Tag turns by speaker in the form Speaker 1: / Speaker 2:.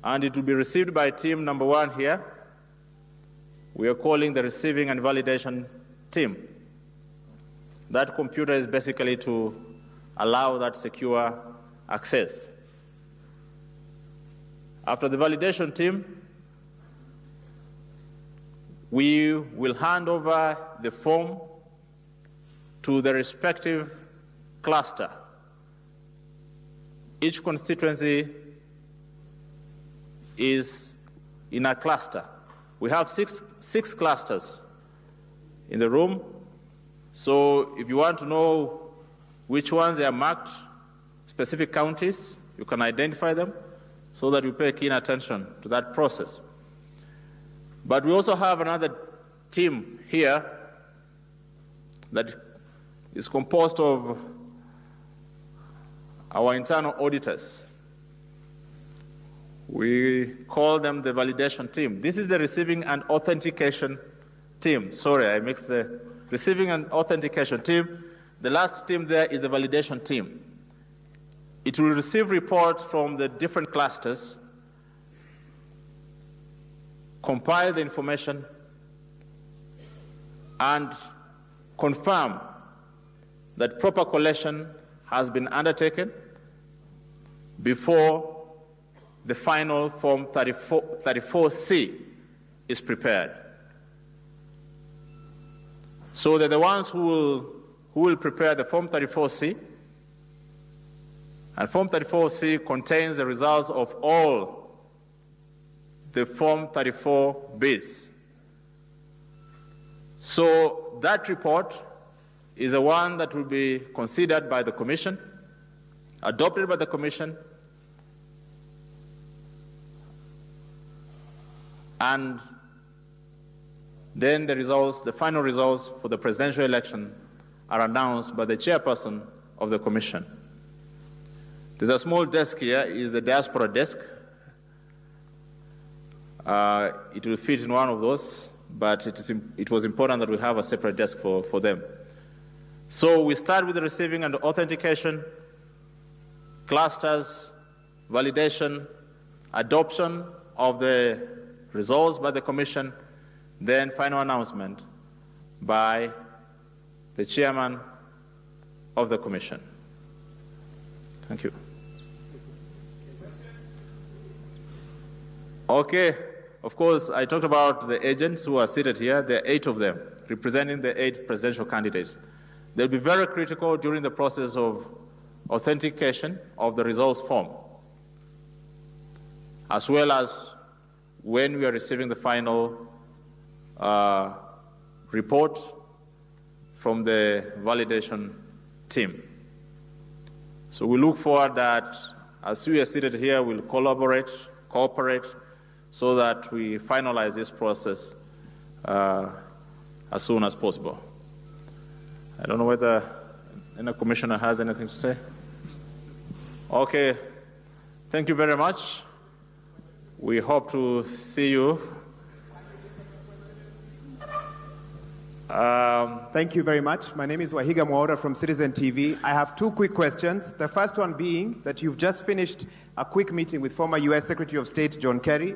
Speaker 1: and it will be received by team number 1 here. We are calling the receiving and validation team. That computer is basically to allow that secure access. After the validation team, we will hand over the form to the respective cluster. Each constituency is in a cluster. We have six clusters in the room. So if you want to know which ones they are marked, specific counties, you can identify them so that you pay keen attention to that process. But we also have another team here that is composed of our internal auditors. We call them the validation team. This is the receiving and authentication team. Sorry, I mixed the receiving and authentication team. The last team there is the validation team. It will receive reports from the different clusters, compile the information, and confirm that proper collection has been undertaken before the final Form 34C is prepared. So they're the ones who will prepare the Form 34C, and Form 34C contains the results of all the Form 34Bs. So that report is the one that will be considered by the Commission, adopted by the Commission, and then the results, the final results for the presidential election are announced by the chairperson of the Commission. There's a small desk here, is the diaspora desk. It will fit in one of those, but it was important that we have a separate desk for them. So we start with the receiving and authentication, clusters, validation, adoption of the results by the Commission, then final announcement by the chairman of the Commission. Thank you. Okay, of course, I talked about the agents who are seated here. There are 8 of them, representing the 8 presidential candidates. They'll be very critical during the process of authentication of the results form, as well as when we are receiving the final report from the validation team. So we look forward that as we are seated here, we'll cooperate, so that we finalize this process as soon as possible. I don't know whether any commissioner has anything to say. Okay, thank you very much. We hope to see you.
Speaker 2: Thank you very much. My name is Wahiga Mwaura from Citizen TV. I have 2 quick questions. The first one being that you've just finished a quick meeting with former U.S. Secretary of State John Kerry.